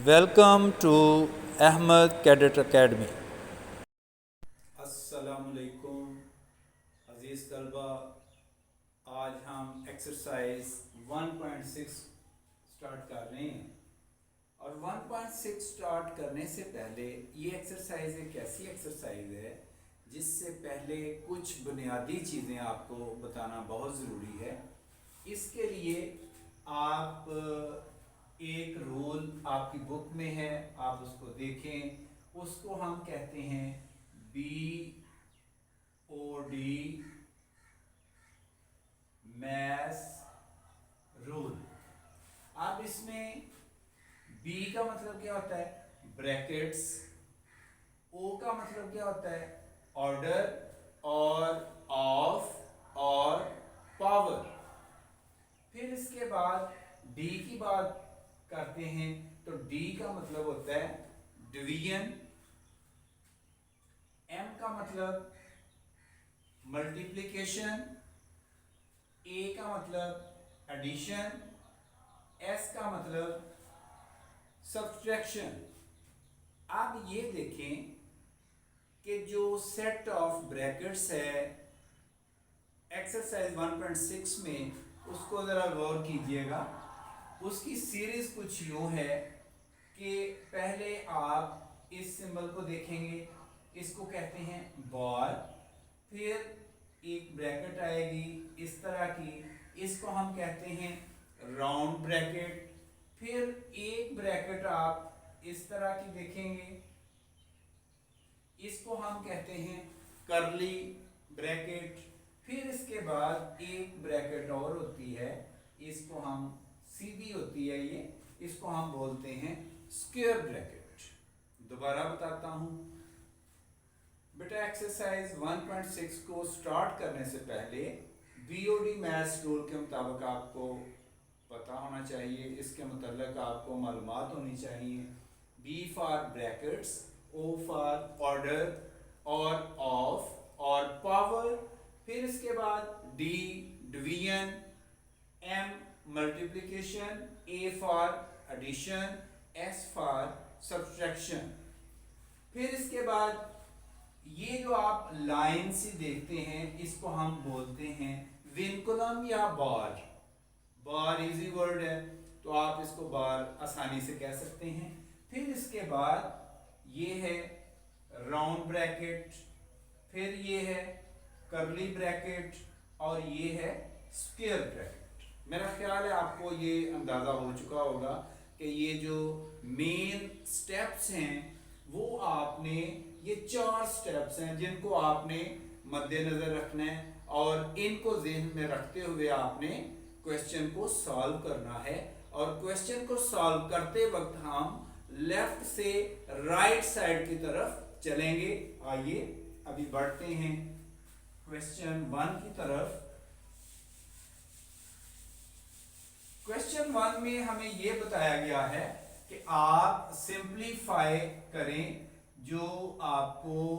Welcome to Ahmed Cadet Academy. अस्सलामुअलैकुम अज़ीज़ तलबा, आज हम एक्सरसाइज 1.6 स्टार्ट कर रहे हैं। और 1.6 स्टार्ट करने से पहले ये एक्सरसाइज एक ऐसी एक्सरसाइज है जिससे पहले कुछ बुनियादी चीज़ें आपको बताना बहुत ज़रूरी है। इसके लिए आप एक रूल आपकी बुक में है, आप उसको देखें। उसको हम कहते हैं BOD मैथ्स रूल। अब इसमें B का मतलब क्या होता है? ब्रैकेट्स। O का मतलब क्या होता है? ऑर्डर और ऑफ और पावर। फिर इसके बाद D की बात करते हैं तो D का मतलब होता है डिवीजन। M का मतलब मल्टीप्लिकेशन। A का मतलब एडिशन। S का मतलब सब्ट्रैक्शन। अब ये देखें कि जो सेट ऑफ ब्रैकेट्स है एक्सरसाइज 1.6 में, उसको ज़रा गौर कीजिएगा। उसकी सीरीज कुछ यूँ है कि पहले आप इस सिंबल को देखेंगे, इसको कहते हैं बार। फिर एक ब्रैकेट आएगी इस तरह की, इसको हम कहते हैं राउंड ब्रैकेट। फिर एक ब्रैकेट आप इस तरह की देखेंगे, इसको हम कहते हैं कर्ली ब्रैकेट। फिर इसके बाद एक ब्रैकेट और होती है, इसको हम सीधी होती है ये, इसको हम बोलते हैं स्क्वायर ब्रैकेट। दोबारा बताता हूं बेटा, एक्सरसाइज 1.6 को स्टार्ट करने से पहले BOD मैथ्स रूल के मुताबिक आपको पता होना चाहिए, इसके मतलब आपको मालूमात होनी चाहिए। B for brackets, O for order और ऑफ और पावर। फिर इसके बाद D division, M multiplication, A for addition, S for subtraction. फिर इसके बाद ये जो आप लाइन से देखते हैं, इसको हम बोलते हैं विनकुलम या बार। बार इजी वर्ड है तो आप इसको बार आसानी से कह सकते हैं। फिर इसके बाद ये है राउंड ब्रैकेट, फिर ये है कर्ली ब्रैकेट और ये है स्क्वायर ब्रैकेट। मेरा ख्याल है आपको ये अंदाज़ा हो चुका होगा कि ये जो मेन स्टेप्स हैं वो आपने, ये 4 स्टेप्स हैं जिनको आपने मद्देनज़र रखना है और इनको ज़हन में रखते हुए आपने क्वेश्चन को सॉल्व करना है। और क्वेश्चन को सॉल्व करते वक्त हम लेफ्ट से राइट साइड की तरफ चलेंगे। आइए अभी बढ़ते हैं क्वेश्चन 1 की तरफ। क्वेश्चन 1 में हमें यह बताया गया है कि आप सिंप्लीफाई करें जो आपको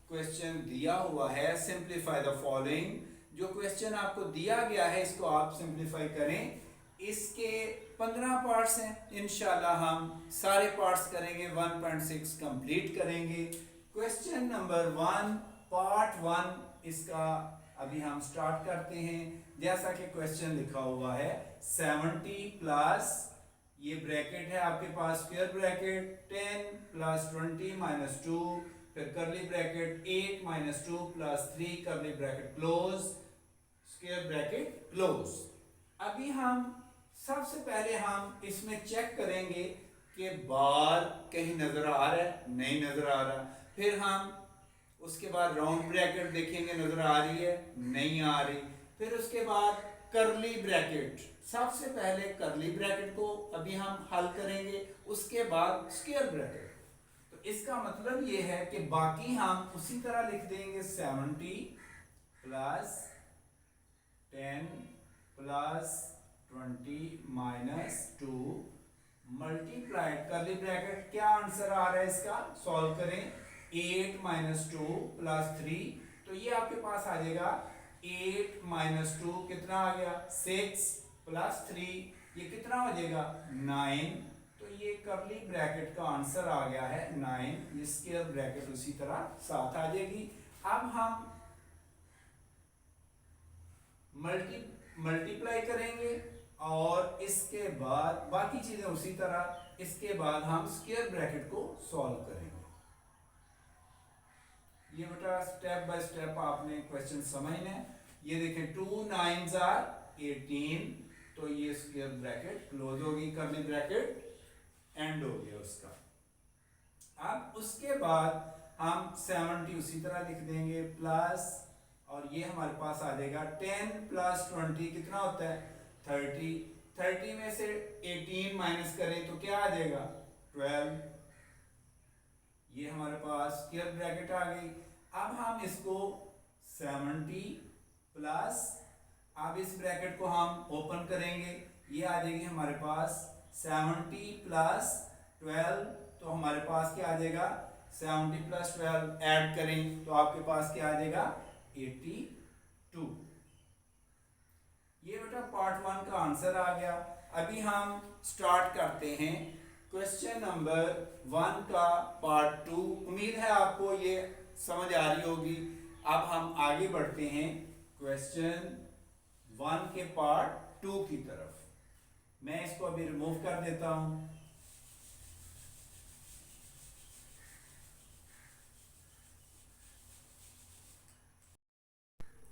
क्वेश्चन दिया हुआ है। सिंप्लीफाई द फॉलोइंग, जो क्वेश्चन आपको दिया गया है इसको आप सिंप्लीफाई करें। इसके 15 पार्ट्स हैं, इंशाल्लाह हम सारे पार्ट्स करेंगे, 1.6 कंप्लीट करेंगे। क्वेश्चन नंबर 1 पार्ट 1 इसका अभी हम स्टार्ट करते हैं। जैसा कि क्वेश्चन लिखा हुआ है 70 प्लस, ये ब्रैकेट है आपके पास स्क्वायर ब्रैकेट, 10 प्लस 20 माइनस 2, फिर curly bracket 8 minus 2 plus 3 curly bracket close, square bracket close. अभी हम सबसे पहले हम इसमें चेक करेंगे कि बार कहीं नजर आ रहा है, नहीं नजर आ रहा। फिर हम उसके बाद राउंड ब्रैकेट देखेंगे, नजर आ रही है, नहीं आ रही। फिर उसके बाद कर्ली ब्रैकेट, सबसे पहले कर्ली ब्रैकेट को अभी हम हल करेंगे, उसके बाद स्क्वायर ब्रैकेट। तो इसका मतलब ये है कि बाकी हम उसी तरह लिख देंगे 70 plus 10 plus 20 minus 2 multiplied curly bracket. क्या आंसर आ रहा है इसका, सॉल्व करें। 8 माइनस 2 प्लस 3, तो ये आपके पास आ जाएगा 8 माइनस 2 कितना आ गया 6 प्लस 3, ये कितना हो जाएगा 9। तो तो ये करली ब्रैकेट का आंसर आ गया है 9। ये स्क्वायर ब्रैकेट उसी तरह साथ आ जाएगी। अब हम मल्टीप्लाई करेंगे और इसके बाद बाकी चीजें उसी तरह। इसके बाद हम स्क्वायर ब्रैकेट को सॉल्व करेंगे। ये बेटा स्टेप बाय स्टेप आपने क्वेश्चन समझना है। ये देखें 2 9s are 18, तो ये स्क्वायर ब्रैकेट क्लोज होगी, करली ब्रैकेट एंड हो गया उसका। अब उसके बाद हम 70 उसी तरह लिख देंगे प्लस, और ये हमारे पास आ जाएगा 10 + 20 कितना होता है 30। 30 में से 18 माइनस करें तो क्या आ जाएगा 12। ये हमारे पास स्क्वायर ब्रैकेट आ गई। अब हम इसको 70 प्लस, अब इस ब्रैकेट को हम ओपन करेंगे, ये आ जाएगी हमारे पास 70 + 12, तो हमारे पास क्या आ जाएगा 70 + 12 ऐड करें तो आपके पास क्या आ जाएगा 82। ये बेटा पार्ट 1 का आंसर आ गया। अभी हम स्टार्ट करते हैं क्वेश्चन नंबर 1 का पार्ट 2। उम्मीद है आपको ये समझ आ रही होगी। अब हम आगे बढ़ते हैं क्वेश्चन 1 के पार्ट 2 की तरफ। मैं इसको अभी रिमूव कर देता हूं।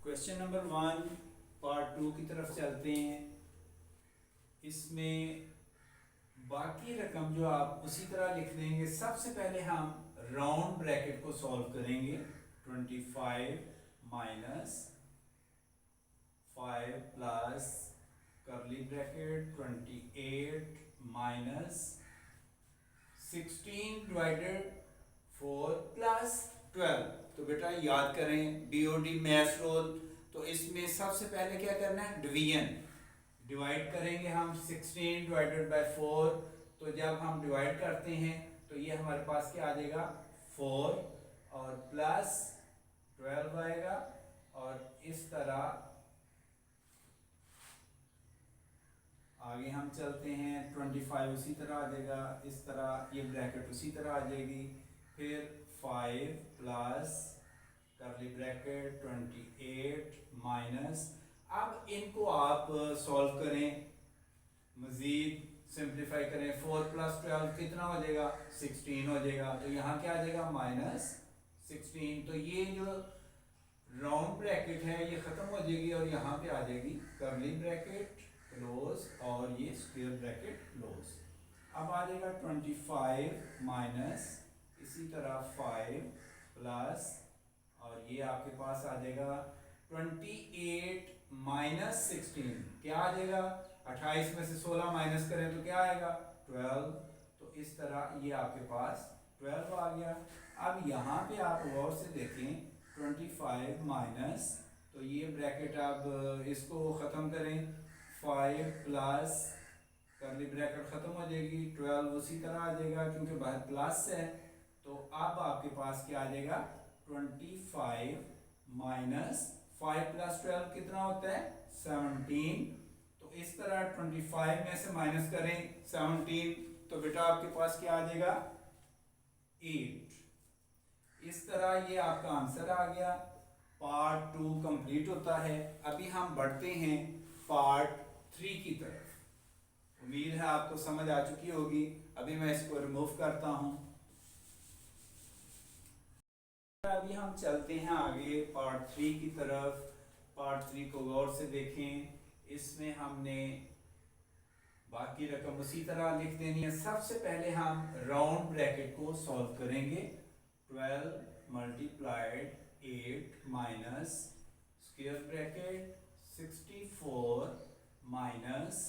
क्वेश्चन नंबर 1 पार्ट 2 की तरफ चलते हैं। इसमें बाकी रकम जो आप उसी तरह लिख देंगे। सबसे पहले हम राउंड ब्रैकेट को सॉल्व करेंगे। 25 माइनस 5 प्लस करली ब्रैकेट 28 माइनस 16 डिवाइडेड 4 प्लस 12। तो बेटा याद करें बीओडी मैथ्स रूल। तो इसमें सबसे पहले क्या करना है डिवीजन, डिवाइड करेंगे हम 16 डिवाइडेड बाय 4। तो जब हम डिवाइड करते हैं तो ये हमारे पास क्या आ जाएगा 4 और प्लस 12 आएगा, और इस तरह आगे हम चलते हैं। 25 उसी तरह आ जाएगा, इस तरह ये ब्रैकेट उसी तरह आ जाएगी। फिर 5 प्लस करली ब्रैकेट 28 माइनस, अब इनको आप सॉल्व करें, मजीद सिंप्लीफाई करें। 4 + 12 कितना हो जाएगा 16 हो जाएगा। तो यहाँ क्या आ जाएगा -16। तो ये जो राउंड ब्रैकेट है ये खत्म हो जाएगी और यहाँ पे आ जाएगी करली ब्रैकेट क्लोज और ये स्क्वायर ब्रैकेट क्लोज। अब आ जाएगा 25 माइनस इसी तरह 5 प्लस, और ये आपके पास आ जाएगा 28 माइनस 16 क्या आ जाएगा 28 में से 16 माइनस करें तो क्या आएगा 12। तो इस तरह ये आपके पास 12 आ गया। अब यहाँ पे आप गौर से देखें 25 माइनस, तो ये ब्रैकेट आप इसको ख़त्म करें 5 प्लस करली ब्रैकेट ख़त्म हो जाएगी, 12 उसी तरह आ जाएगा क्योंकि बाहर प्लस है। तो अब आपके पास क्या आ जाएगा 25 माइनस 5 + 12 कितना होता है 17। तो इस तरह 25 में से माइनस करें 17 तो बेटा आपके पास क्या आ जाएगा 8। इस तरह ये आपका आंसर आ गया। पार्ट 2 कंप्लीट होता है। अभी हम बढ़ते हैं पार्ट 3 की तरफ। उम्मीद है आपको समझ आ चुकी होगी। अभी मैं इसको रिमूव करता हूं। अभी हम चलते हैं आगे पार्ट 3 की तरफ। पार्ट 3 को गौर से देखें। इसमें हमने बाकी रकम उसी तरह लिख देनी है। सबसे पहले हम राउंड ब्रैकेट को सॉल्व करेंगे। 12 multiplied 8 minus square bracket 64 minus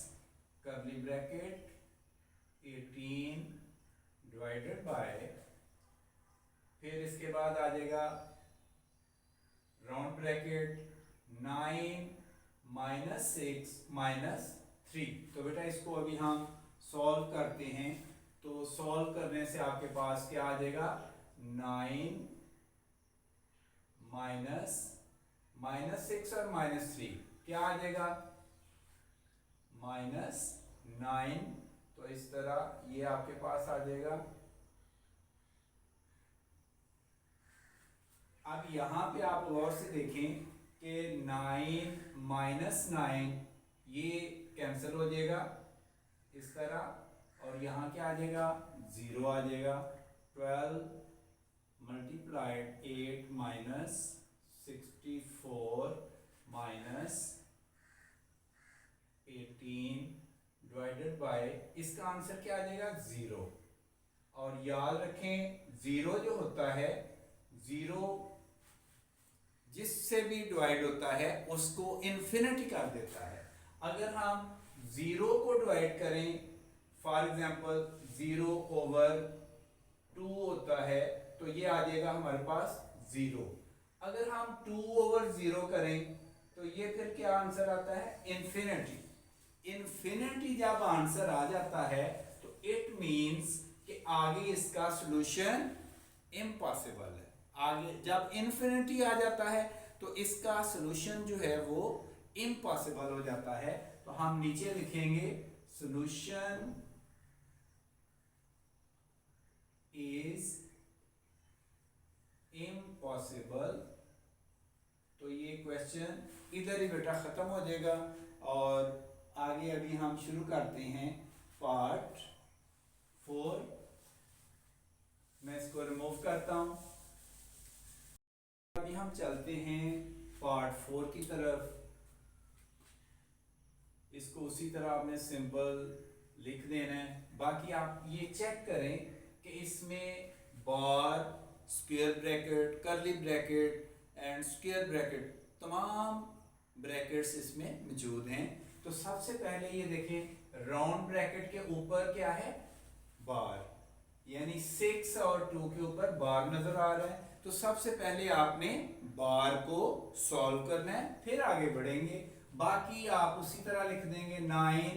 करली ब्रैकेट 18 डिवाइडेड बाय, फिर इसके बाद आ जाएगा राउंड ब्रैकेट 9 माइनस 6 माइनस 3। तो बेटा इसको अभी हम सॉल्व करते हैं। तो सॉल्व करने से आपके पास क्या आ जाएगा 9 माइनस 6 और -3 क्या आ जाएगा -9। तो तो इस तरह ये आपके पास आ जाएगा। अब यहाँ पे आप गौर से देखें कि 9 माइनस 9 ये कैंसिल हो जाएगा इस तरह, और यहाँ क्या आ जाएगा, 0 आ जाएगा। 12 multiplied 8 minus 64 minus 18 divided by, इसका आंसर क्या आ जाएगा, 0। और याद रखें 0 जो होता है, 0 जिससे भी डिवाइड होता है उसको इन्फिनिटी कर देता है। अगर हम 0 को डिवाइड करें, फॉर एग्जांपल 0 ओवर 2 होता है तो ये आ जाएगा हमारे पास 0। अगर हम 2 ओवर 0 करें तो ये फिर क्या आंसर आता है, इन्फिनिटी। इन्फिनिटी जब आंसर आ जाता है तो इट मींस कि आगे इसका सॉल्यूशन इम्पॉसिबल है। आगे जब इन्फिनिटी आ जाता है तो इसका सॉल्यूशन जो है वो इम्पॉसिबल हो जाता है। तो हम नीचे लिखेंगे सॉल्यूशन इज इम्पॉसिबल। तो ये क्वेश्चन इधर ही बेटा खत्म हो जाएगा और आगे अभी हम शुरू करते हैं पार्ट 4। मैं इसको रिमूव करता हूं। अभी हम चलते हैं पार्ट 4 की तरफ। इसको उसी तरह आपने सिंपल लिख देना है। बाकी आप ये चेक करें कि इसमें bar, square bracket, curly bracket and square bracket, तमाम ब्रैकेट्स इसमें मौजूद हैं। तो सबसे पहले ये देखें, राउंड ब्रैकेट के ऊपर क्या है, बार, यानी 6 और 2 के ऊपर बार नजर आ रहा है। तो सबसे पहले आपने बार को सॉल्व करना है, फिर आगे बढ़ेंगे। बाकी आप उसी तरह लिख देंगे 9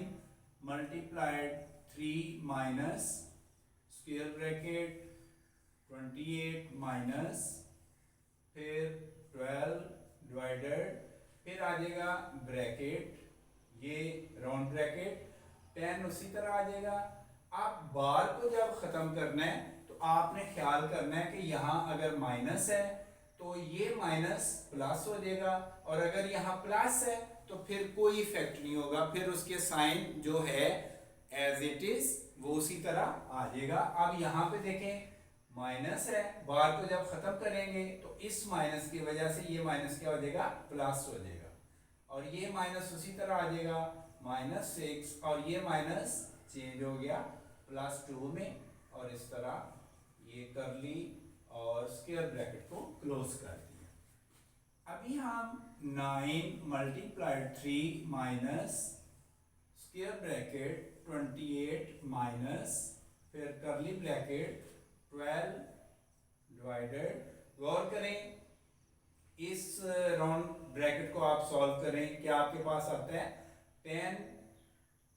multiplied 3 minus square bracket 28 minus फिर 12 डिवाइडेड, फिर आ जाएगा ब्रैकेट, ये राउंड ब्रैकेट, 10 उसी तरह आ जाएगा। आप बार को जब खत्म करना है तो आपने ख्याल करना है कि यहाँ अगर माइनस है तो ये माइनस प्लस हो जाएगा, और अगर यहाँ प्लस है तो फिर कोई इफेक्ट नहीं होगा, फिर उसके साइन जो है एज इट इज वो उसी तरह आ जाएगा। अब यहाँ पे देखें माइनस है, बार को जब खत्म करेंगे तो इस माइनस की वजह से ये माइनस क्या हो जाएगा, प्लस हो जाएगा, और ये माइनस उसी तरह आ जाएगा -6, और ये माइनस चेंज हो गया +2 में, और इस तरह ये करली और स्क्वायर ब्रैकेट को क्लोज कर दिया। अभी हम 9 multiplied 3 minus square bracket 28 minus फिर करली ब्रैकेट 12 डिवाइडेड, गौर करें इस राउंड ब्रैकेट को आप सॉल्व करें, क्या आपके पास आता है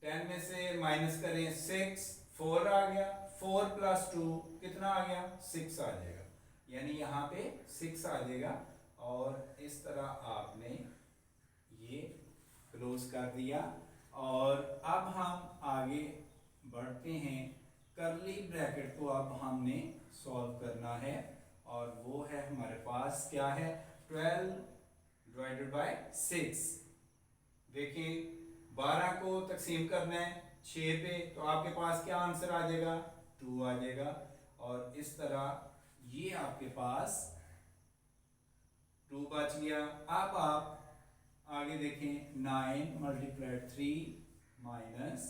10 में से माइनस करें 6, 4 आ गया, 4 + 2 कितना आ गया, 6 आ जाएगा, यानी यहाँ पे 6 आ जाएगा। और इस तरह आपने ये क्लोज कर दिया। और अब हम आगे बढ़ते हैं, करली ब्रैकेट को अब हमने सॉल्व करना है, और वो है हमारे पास क्या है, 12 डिवाइडेड बाय 6। देखिए 12 को तकसीम करना है 6 पे, तो आपके पास क्या आंसर आ जाएगा, 2 आ जाएगा, और इस तरह ये आपके पास 2 बच गया। अब आप आगे देखें 9 मल्टीप्लाइड 3 माइनस,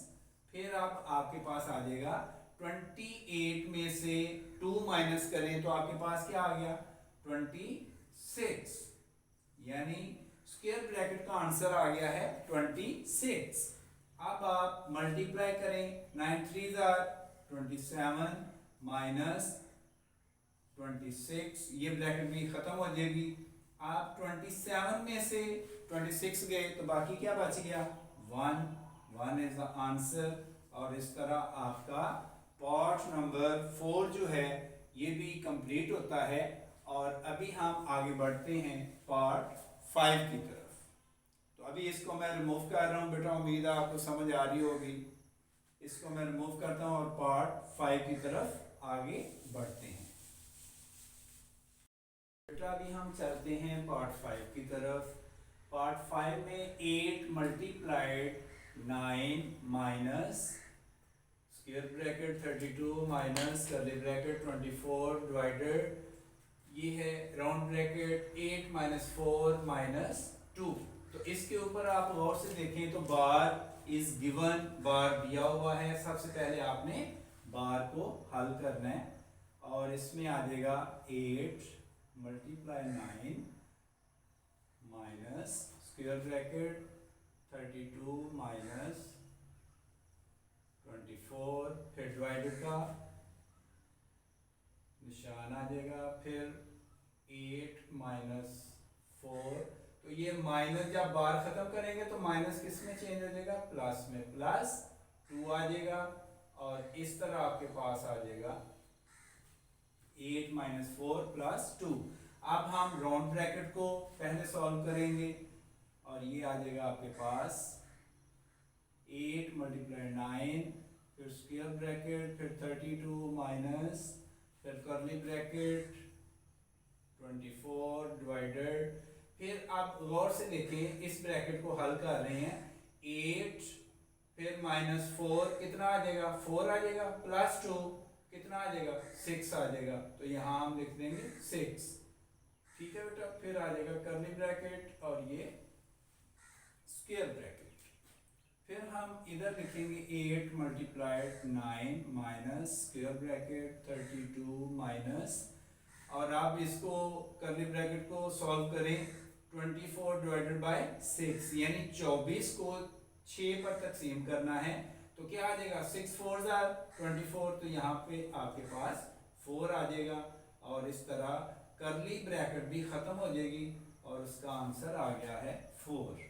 फिर अब आपके पास आ जाएगा 28 में से 2 माइनस करें तो आपके पास क्या आ गया, 26, यानी स्क्वायर ब्रैकेट का आंसर आ गया है 26। अब आप मल्टीप्लाई करें, 9 3 27 माइनस 26, ये ब्रैकेट भी खत्म हो जाएगी। आप 27 में से 26 गए तो बाकी क्या बच गया, 1 इज द आंसर। और इस तरह आपका पार्ट नंबर 4 जो है ये भी कंप्लीट होता है। और अभी हम आगे बढ़ते हैं पार्ट 5 की तरफ। तो अभी इसको मैं रिमूव कर रहा हूँ बेटा, उम्मीद है आपको समझ आ रही होगी। इसको मैं रिमूव करता हूँ और पार्ट 5 की तरफ आगे बढ़ते हैं। बेटा अभी हम चलते हैं पार्ट 5 की तरफ। पार्ट 5 में 8 multiplied 9 minus square bracket 32 minus curly bracket 24 divided ये है राउंड ब्रैकेट 8 माइनस 4 माइनस 2। तो इसके ऊपर आप गौर से देखें तो बार इज गिवन, बार दिया हुआ है। सबसे पहले आपने बार को हल करना है और इसमें आ जाएगा 8 multiply 9 minus square bracket 32 minus 24 फिर डिवाइडेड का निशान आ जाएगा, फिर 8 माइनस 4। तो ये माइनस जब बार खत्म करेंगे तो माइनस किस में चेंज हो जाएगा, प्लस में, प्लस 2 आ जाएगा और इस तरह आपके पास आ जाएगा 8 माइनस 4 प्लस 2। अब हम राउंड ब्रैकेट को पहले सॉल्व करेंगे और ये आ जाएगा आपके पास 8 मल्टीप्लाई 9 फिर स्क्वायर ब्रैकेट फिर 32 माइनस फिर कर्ली ब्रैकेट 24 डिवाइडेड। फिर आप गौर से देखें इस ब्रैकेट को हल कर रहे हैं, 8 फिर माइनस 4 कितना आ जाएगा, 4 आ जाएगा, प्लस 2 कितना आ जाएगा, 6 आ जाएगा। तो यहाँ हम लिख देंगे 6, ठीक है बेटा। फिर आ जाएगा कर्ली ब्रैकेट और ये स्क्वायर ब्रैकेट। फिर हम इधर लिखेंगे 8 multiplied 9 minus square bracket 32 minus, और आप इसको कर्ली ब्रैकेट को सॉल्व करें 24 डिवाइडेड बाय 6 यानी 24 को 6 पर तकसीम करना है तो क्या आ जाएगा, 6 4 24। तो यहाँ पे आपके पास 4 आ जाएगा और इस तरह कर्ली ब्रैकेट भी खत्म हो जाएगी और उसका आंसर आ गया है 4।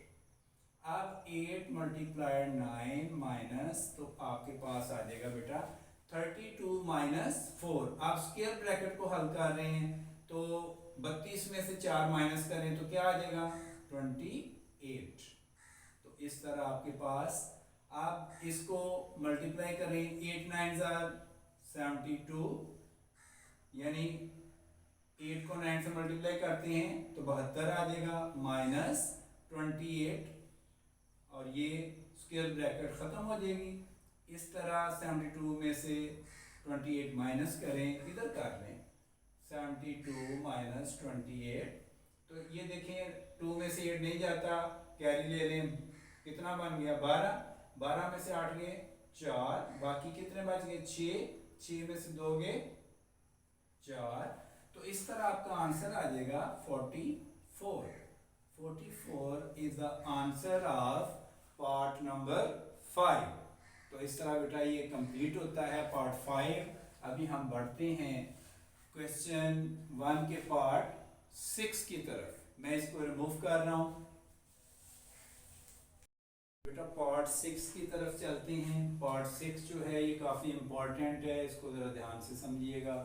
अब 8 मल्टीप्लाइड 9 माइनस, तो आपके पास आ जाएगा बेटा 32 माइनस 4। आप स्क्वायर ब्रैकेट को हल कर रहे हैं तो 32 में से 4 माइनस करें तो क्या आ जाएगा 28। तो इस तरह आपके पास, आप इसको मल्टीप्लाई करें 8 9 72 यानी 8 को 9 से मल्टीप्लाई करते हैं तो 72 आ जाएगा माइनस 28 और ये स्क्वायर ब्रैकेट खत्म हो जाएगी। इस तरह 72 में से 28 माइनस करें, इधर कर लें 72 माइनस 28। तो ये देखें 2 में से 8 नहीं जाता, कैरी ले लें, कितना बन गया 12, 12 में से 8 गए 4, बाकी कितने बच गए 6, 6 में से 2 गए 4। तो इस तरह आपका आंसर आ जाएगा 44। 44 is the answer of part number 5। तो इस तरह बेटा ये कंप्लीट होता है पार्ट 5। अभी हम बढ़ते हैं क्वेश्चन 1 के पार्ट 6 की तरफ। मैं इसको रिमूव कर रहा हूं बेटा। पार्ट 6 की तरफ चलते हैं। पार्ट 6 जो है ये काफ़ी इम्पोर्टेंट है, इसको ज़रा ध्यान से समझिएगा,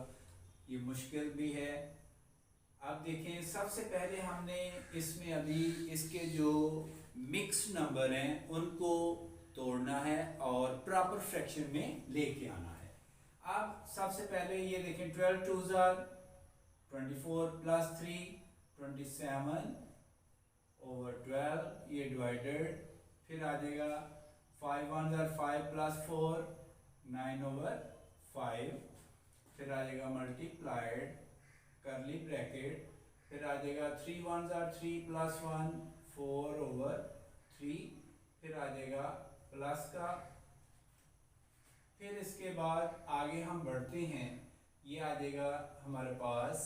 ये मुश्किल भी है। अब देखें सबसे पहले हमने इसमें अभी इसके जो मिक्स नंबर हैं उनको तोड़ना है और प्रॉपर फ्रैक्शन में लेके आना है। अब सबसे पहले ये देखें 12 2 24 प्लस 3 27 ओवर 12 ये डिवाइडेड, फिर आ जाएगा 5 1 5 प्लस 4 9 ओवर 5, फिर आ जाएगा मल्टीप्लाइड कर्ली ब्रैकेट, फिर आ जाएगा 3 1 3 प्लस 1 4 ओवर 3, फिर आ जाएगा प्लस का, फिर इसके बाद आगे हम बढ़ते हैं, ये आ जाएगा हमारे पास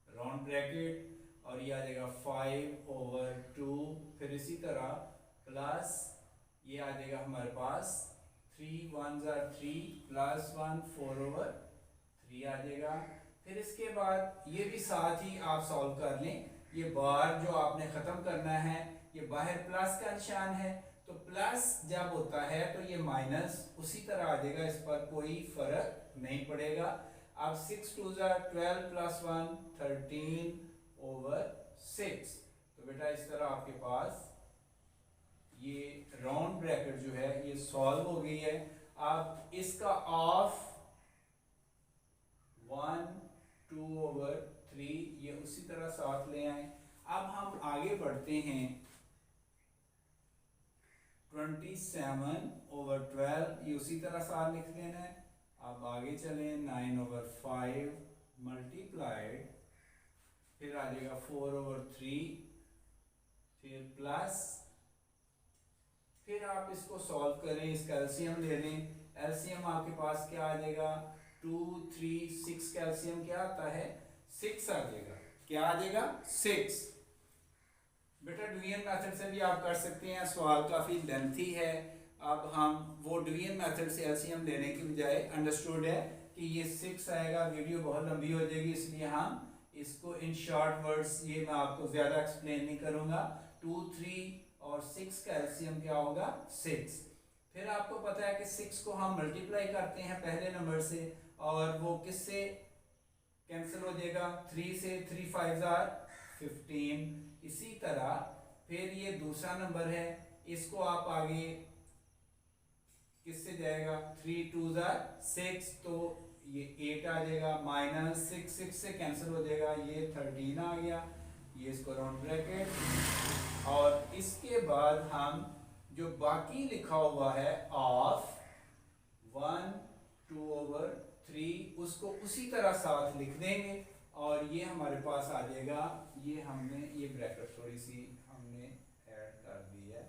राउंड ब्रैकेट और ये आ जाएगा 5 ओवर 2, फिर इसी तरह प्लस ये आ जाएगा हमारे पास 3 1 3 प्लस 1 4 ओवर 3 आ जाएगा। फिर इसके बाद ये भी साथ ही आप सॉल्व कर लें, ये बार जो आपने ख़त्म करना है ये बाहर प्लस का निशान है, तो प्लस जब होता है तो ये माइनस उसी तरह आ जाएगा, इस पर कोई फर्क नहीं पड़ेगा। अब 6 2 12 प्लस 1 13 ओवर 6। तो बेटा इस तरह आपके पास ये राउंड ब्रैकेट जो है ये सॉल्व हो गई है। अब इसका ऑफ 1 2/3 ये उसी तरह साथ ले आए। अब हम आगे बढ़ते हैं 27/12 ये उसी तरह साथ लिख लेना है। अब आगे चलें 9/5 मल्टीप्लाइड, फिर आ जाएगा 4/3, फिर प्लस, फिर आप इसको सॉल्व करें, इसका एलसीएम ले लें। एलसीएम आपके पास क्या आ जाएगा 2 3 6 का एलसीएम क्या आता है 6 आ जाएगा। क्या आ जाएगा 6। बेटा डिवीजन मेथड से भी आप कर सकते हैं, सवाल काफ़ी लेंथी है। अब हम वो डिवीजन मेथड से एलसीएम लेने की बजाय अंडरस्टूड है कि ये 6 आएगा, वीडियो बहुत लंबी हो जाएगी, इसलिए हम इसको इन शॉर्ट वर्ड्स, ये मैं आपको ज़्यादा एक्सप्लेन नहीं करूँगा। 2 3 और 6 का एलसीएम क्या होगा 6। फिर आपको पता है कि 6 को हम मल्टीप्लाई करते हैं पहले नंबर से, और वो किससे कैंसिल हो जाएगा 3 से, 3 5 15। इसी तरह फिर ये दूसरा नंबर है, इसको आप आगे किससे जाएगा 3 2 6, तो ये 8 आ जाएगा, माइनस 6 6 से कैंसिल हो जाएगा, ये 13 आ गया, ये इसको राउंड ब्रैकेट। और इसके बाद हम जो बाकी लिखा हुआ है ऑफ 1 2/3 उसको उसी तरह साथ लिख देंगे, और ये हमारे पास आ जाएगा। ये हमने ये ब्रैकेट थोड़ी सी हमने ऐड कर दी है,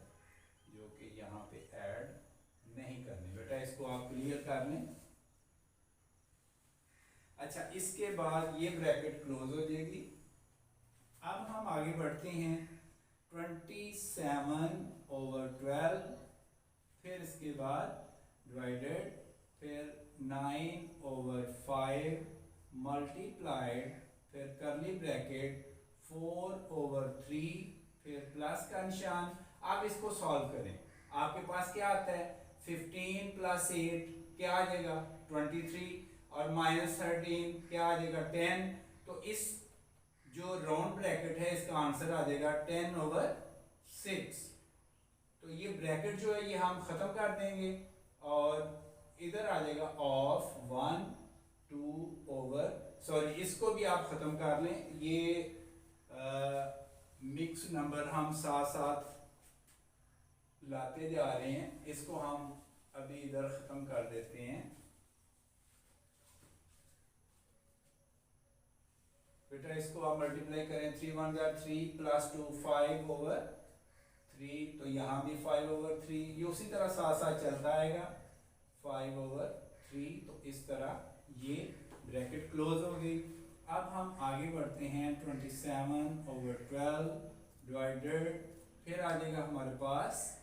जो कि यहाँ पे ऐड नहीं करनी, बेटा इसको आप क्लियर कर लें। अच्छा, इसके बाद ये ब्रैकेट क्लोज हो जाएगी। अब हम आगे बढ़ते हैं 27/12, फिर इसके बाद डिवाइडेड, फिर 9/5 मल्टीप्लाइड, फिर करली ब्रैकेट 4/3, फिर प्लस का निशान। आप इसको सॉल्व करें, आपके पास क्या आता है 15 + 8 क्या आ जाएगा 23, और -13 क्या आ जाएगा 10। तो इस जो राउंड ब्रैकेट है इसका आंसर आ जाएगा 10/6। तो ये ब्रैकेट जो है ये हम खत्म कर देंगे, और इधर आ जाएगा ऑफ 1 2/, इसको भी आप खत्म कर लें। ये मिक्स नंबर हम साथ साथ लाते जा रहे हैं, इसको हम अभी इधर खत्म कर देते हैं। बेटा इसको आप मल्टीप्लाई करें, 3 1 3 + 2 5/3, तो यहाँ भी 5/3, ये उसी तरह साथ साथ चलता आएगा 5/3। तो इस तरह ये ब्रैकेट क्लोज हो गई। अब हम आगे बढ़ते हैं 27/12 डिवाइडेड, फिर आ जाएगा हमारे पास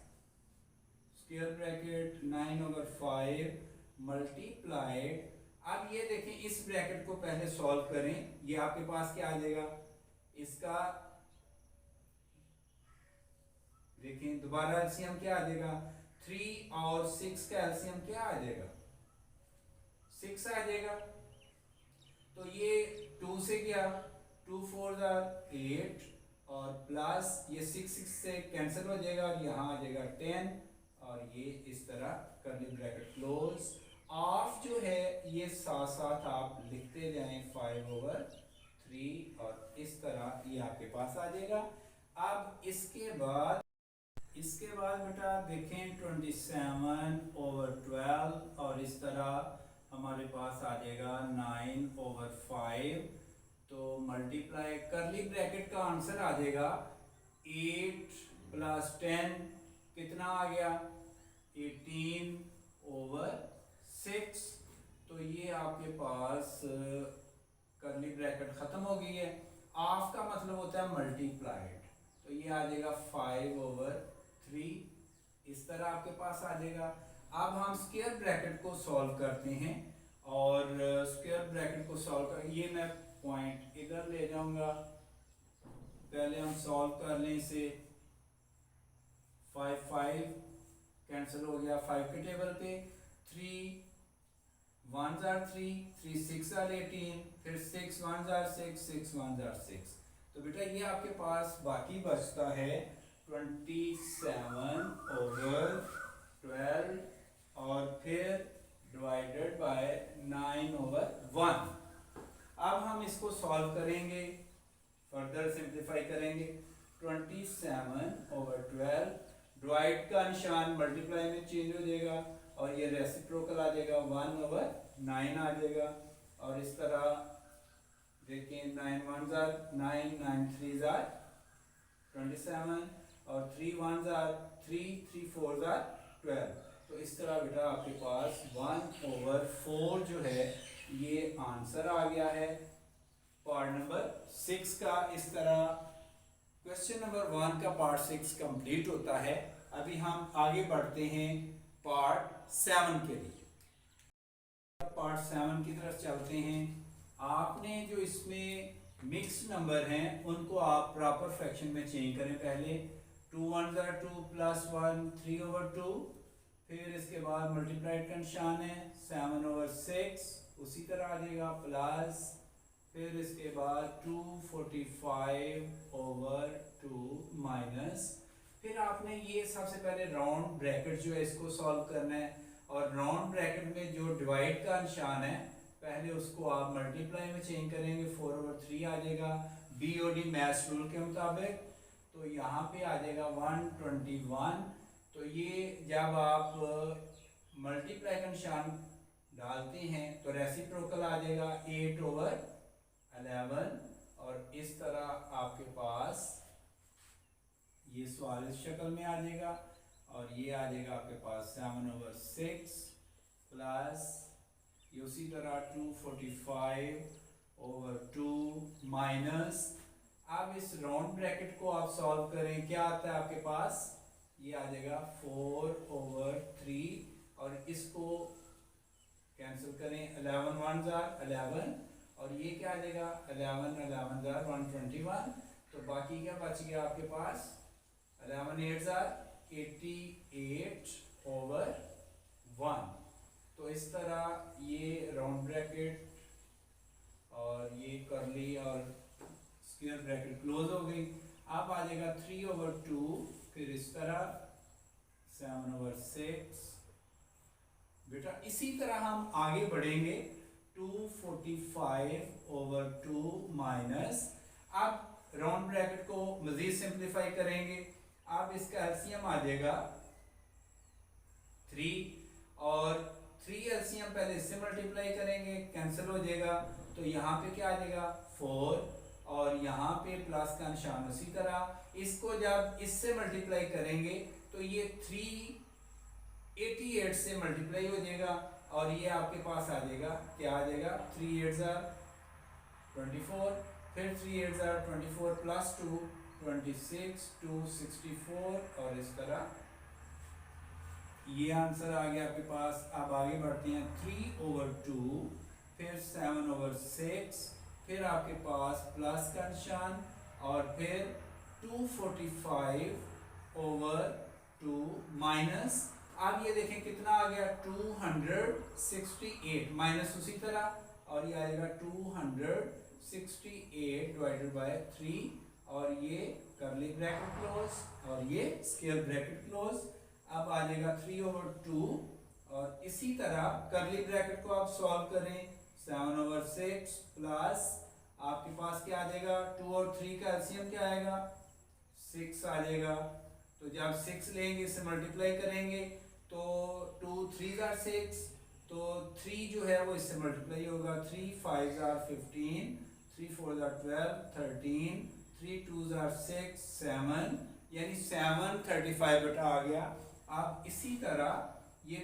स्क्वायर ब्रैकेट 9/5 मल्टीप्लाइड। अब ये देखें, इस ब्रैकेट को पहले सॉल्व करें, ये आपके पास क्या आ जाएगा, इसका देखें दोबारा एलसीएम क्या आ जाएगा 3 और 6 का एलसीएम क्या आ जाएगा 6 आ जाएगा। तो ये 2 से गया, 2 4 8, और प्लस ये 6 6 से कैंसिल हो जाएगा, और यहाँ आ जाएगा 10, और ये इस तरह करली ब्रैकेट क्लोज। ऑफ जो है ये साथ साथ आप लिखते जाएं 5/3, और इस तरह ये आपके पास आ जाएगा। अब इसके बाद बेटा देखें 27/12, और इस तरह हमारे पास आ जाएगा 9/5, तो मल्टीप्लाई करली ब्रैकेट का आंसर आ जाएगा 8 + 10 कितना आ गया 18/6। तो ये आपके पास करली ब्रैकेट खत्म हो गई है। ऑफ का मतलब होता है मल्टीप्लाइड, तो ये आ जाएगा 5/3, इस तरह आपके पास आ जाएगा। अब हम स्क्वायर ब्रैकेट को सॉल्व करते हैं, और स्क्वायर ब्रैकेट को सॉल्व कर, ये मैं पॉइंट इधर ले जाऊंगा, पहले हम सॉल्व कर लें इसे। 5 5 कैंसिल हो गया 5 के टेबल पे, 3 1 3 3 6 18, फिर 6 1 6 6 1 6। तो बेटा ये आपके पास बाकी बचता है 27/12 और फिर डिवाइडेड बाय 9/1। अब हम इसको सॉल्व करेंगे, फर्दर सिंप्लीफाई करेंगे। 27/12 डिवाइड का निशान मल्टीप्लाई में चेंज हो जाएगा और ये रेसिप्रोकल आ जाएगा, 1/9 आ जाएगा। और इस तरह देखिए 9 1s are 9, 9 3s are 27 और 3 1s are 3, 3 4s are 12। तो इस तरह बेटा आपके पास 1/4 जो है ये आंसर आ गया है पार्ट नंबर 6 का। इस तरह क्वेश्चन नंबर 1 का पार्ट 6 कंप्लीट होता है। अभी हम आगे बढ़ते हैं पार्ट 7 के लिए। पार्ट 7 की तरफ चलते हैं। आपने जो इसमें मिक्स नंबर हैं उनको आप प्रॉपर फ्रैक्शन में चेंज करें। पहले 2 1s are 2 + 1 3/2, फिर इसके बाद मल्टीप्लाइड का निशान है 7/6 उसी तरह आ जाएगा, प्लस फिर इसके बाद 245/2 माइनस। फिर आपने ये सबसे पहले राउंड ब्रैकेट जो है इसको सॉल्व करना है और राउंड ब्रैकेट में जो डिवाइड का निशान है पहले उसको आप मल्टीप्लाई में चेंज करेंगे, 4/3 आ जाएगा BOD मैथ्स रूल के मुताबिक। तो यहाँ पे आ जाएगा 121। तो ये जब आप मल्टीप्लाई का निशान डालते हैं तो रेसिप्रोकल आ जाएगा 8/11 और इस तरह आपके पास ये सवाल इस शक्ल में आ जाएगा और ये आ जाएगा आपके पास 7/6 प्लस ये उसी तरह 245/2 माइनस। अब इस राउंड ब्रैकेट को आप सॉल्व करें, क्या आता है आपके पास, ये आ जाएगा 4/3 और इसको कैंसिल करें, 11 1s are 11 और ये क्या आ जाएगा 11 11s are 121। तो बाकी क्या बच गया आपके पास 11 8s are 88/1। तो इस तरह ये राउंड ब्रैकेट और ये करली और स्क्वायर ब्रैकेट क्लोज हो गई। अब आ जाएगा 3/2, फिर इस तरह 7/6। बेटा इसी तरह हम आगे बढ़ेंगे 245/2 माइनस। अब राउंड ब्रैकेट को मजीद सिंप्लीफाई करेंगे। अब इसका एलसीएम आ जाएगा 3 और 3 एलसीएम पहले इससे मल्टीप्लाई करेंगे, कैंसिल हो जाएगा। तो यहाँ पे क्या आ जाएगा 4 और यहाँ पे प्लस का निशान उसी तरह। इसको जब इससे मल्टीप्लाई करेंगे तो ये 388 से मल्टीप्लाई हो जाएगा और ये आपके पास आ जाएगा, क्या आ जाएगा 3 8s are 24, फिर 3 8s are 24 + 2 26 264 और इस तरह ये आंसर आ गया आपके पास। अब आगे बढ़ते हैं 3/2, फिर 7/6, फिर आपके पास प्लस का निशान और फिर 245/2 माइनस। अब ये देखें कितना आ गया 268 माइनस उसी तरह और ये आएगा 268/3 और ये करली ब्रैकेट क्लोज और ये स्क्वायर ब्रैकेट क्लोज। अब आ जाएगा 3/2 और इसी तरह करली ब्रैकेट को आप सॉल्व करें 7/6 प्लस आपके पास क्या आ जाएगा 2 और 3 का एलसीएम क्या आएगा 6 आ जाएगा। तो जब 6 लेंगे इससे मल्टीप्लाई करेंगे तो 2 3s are 6, तो 3 जो है वो इससे मल्टीप्लाई होगा, 3 5s are 15, 3 4s are 12 13, 3 2s are 6 7 यानी 735 बेटा आ गया। अब इसी तरह ये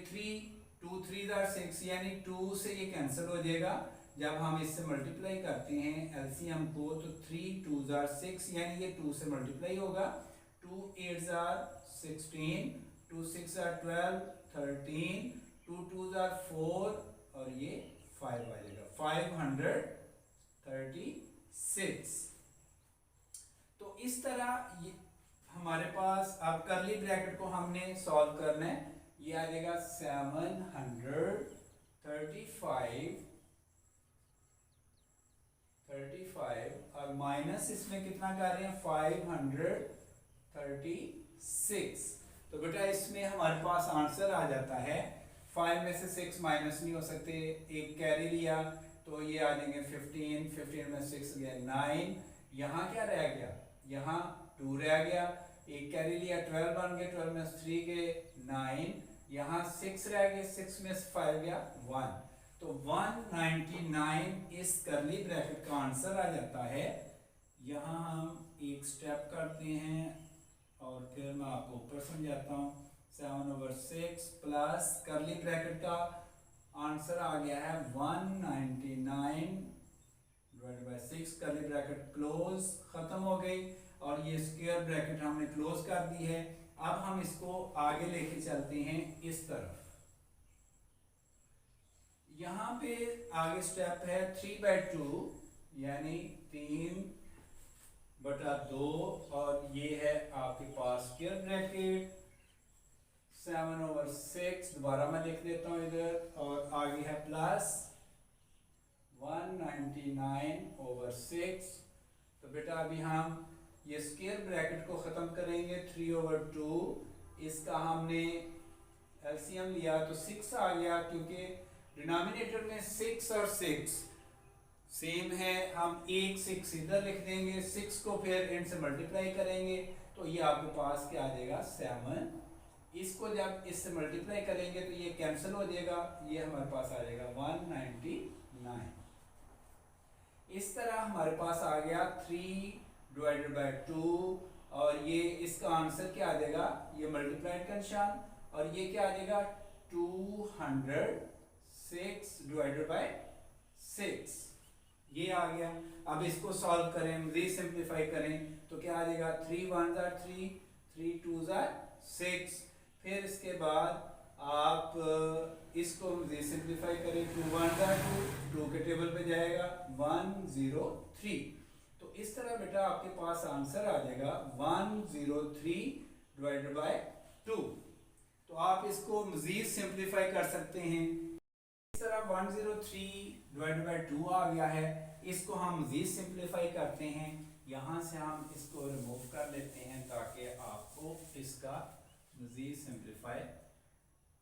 2 3s are 6 यानी 2 से ये कैंसिल हो जाएगा। जब हम इससे मल्टीप्लाई करते हैं एलसीएम को तो 3 2s are 6 यानी ये 2 से मल्टीप्लाई होगा, 2 8s are 16, 2 6 are 12 13, 2 2s are 4 और ये 5 आ जाएगा 536। तो इस तरह ये हमारे पास अब करली ब्रैकेट को हमने सॉल्व करना है। ये आ जाएगा 735 और माइनस इसमें कितना कर रहे हैं 536 36। तो बेटा इसमें हमारे पास आंसर आ जाता है 5 में से 6 माइनस नहीं हो सकते, एक कैरी लिया तो ये आ जाएंगे 15, 15 में 6 गया 9, यहाँ क्या रह गया, यहाँ 2 रह गया, एक कैरी लिया 12 बन गए, 12 में 3 गए 9, यहाँ 6 रह गए, 6 में 5 गया 1, तो 199 इस करली ब्रैकेट का आंसर आ जाता है। यहाँ हम एक स्टेप करते हैं और फिर मैं आपको ऊपर समझाता हूँ। 7/6 प्लस करली ब्रैकेट का आंसर आ गया है 199 डिवाइडेड बाय 6, करली ब्रैकेट क्लोज खत्म हो गई और ये स्क्वायर ब्रैकेट हमने क्लोज कर दी है। अब हम इसको आगे लेके चलते हैं इस तरफ। यहाँ पे आगे स्टेप है 3/2 यानी 3/2 और ये है आपके पास स्क्वायर ब्रैकेट 7/6, दोबारा मैं लिख देता हूँ इधर, और आगे है प्लस 199/6। तो बेटा अभी हम ये स्क्वायर ब्रैकेट को खत्म करेंगे 3/2, इसका हमने एलसीएम लिया तो 6 आ गया, क्योंकि डिनोमिनेटर में 6 और 6 सेम है, हम एक 6 इधर लिख देंगे, 6 को फिर इनसे मल्टीप्लाई करेंगे तो ये आपके पास क्या आ जाएगा 7। इसको जब इससे मल्टीप्लाई करेंगे तो ये कैंसिल हो जाएगा, ये हमारे पास आ जाएगा 199। इस तरह हमारे पास आ गया 3/2 और ये इसका आंसर क्या आ जाएगा, ये मल्टीप्लाइड का निशान, और ये क्या आ जाएगा 206/6 ये आ गया। अब इसको सॉल्व करें, रीसिंप्लीफाई करें तो क्या आ जाएगा 3 1s are 3, 3 2s are 6, फिर इसके बाद आप इसको रीसिंप्लीफाई करें, 2 1s are 2 के टेबल पे जाएगा 103। तो इस तरह बेटा आपके पास आंसर आ जाएगा 103/2। तो आप इसको मजीद सिंप्लीफाई कर सकते हैं। इस तरह 103/2 आ गया है, इसको हम मजीद सिंप्लीफाई करते हैं। यहाँ से हम इसको रिमूव कर लेते हैं ताकि आपको इसका मजीद सिंप्लीफाई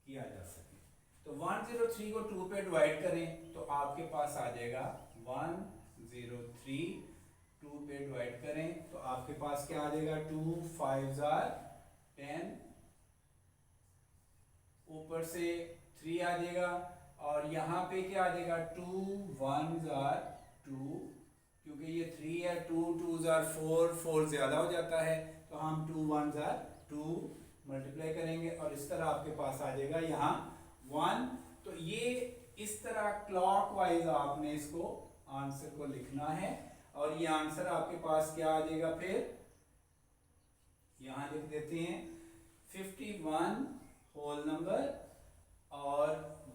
किया जा सके। तो 103 को 2 पे डिवाइड करें तो आपके पास आ जाएगा 103, 2 पे डिवाइड करें तो आपके पास क्या आ जाएगा 2 5s are 10, ऊपर से 3 आ जाएगा और यहाँ पे क्या आ जाएगा 2 1s are 2, क्योंकि ये 3 है, 2 2s are 4, 4 ज्यादा हो जाता है तो हम 2 1s are 2 मल्टीप्लाई करेंगे और इस तरह आपके पास आ जाएगा यहाँ 1। तो ये इस तरह क्लॉकवाइज आपने इसको आंसर को लिखना है और ये आंसर आपके पास क्या आ जाएगा, फिर यहाँ लिख देते हैं 51 होल नंबर और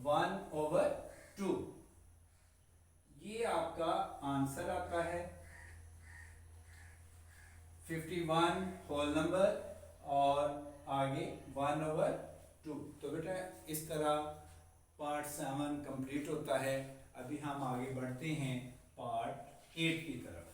1/2, ये आपका आंसर आता है 51 होल नंबर और आगे 1/2। तो बेटा इस तरह पार्ट 7 कंप्लीट होता है। अभी हम आगे बढ़ते हैं पार्ट 8 की तरफ।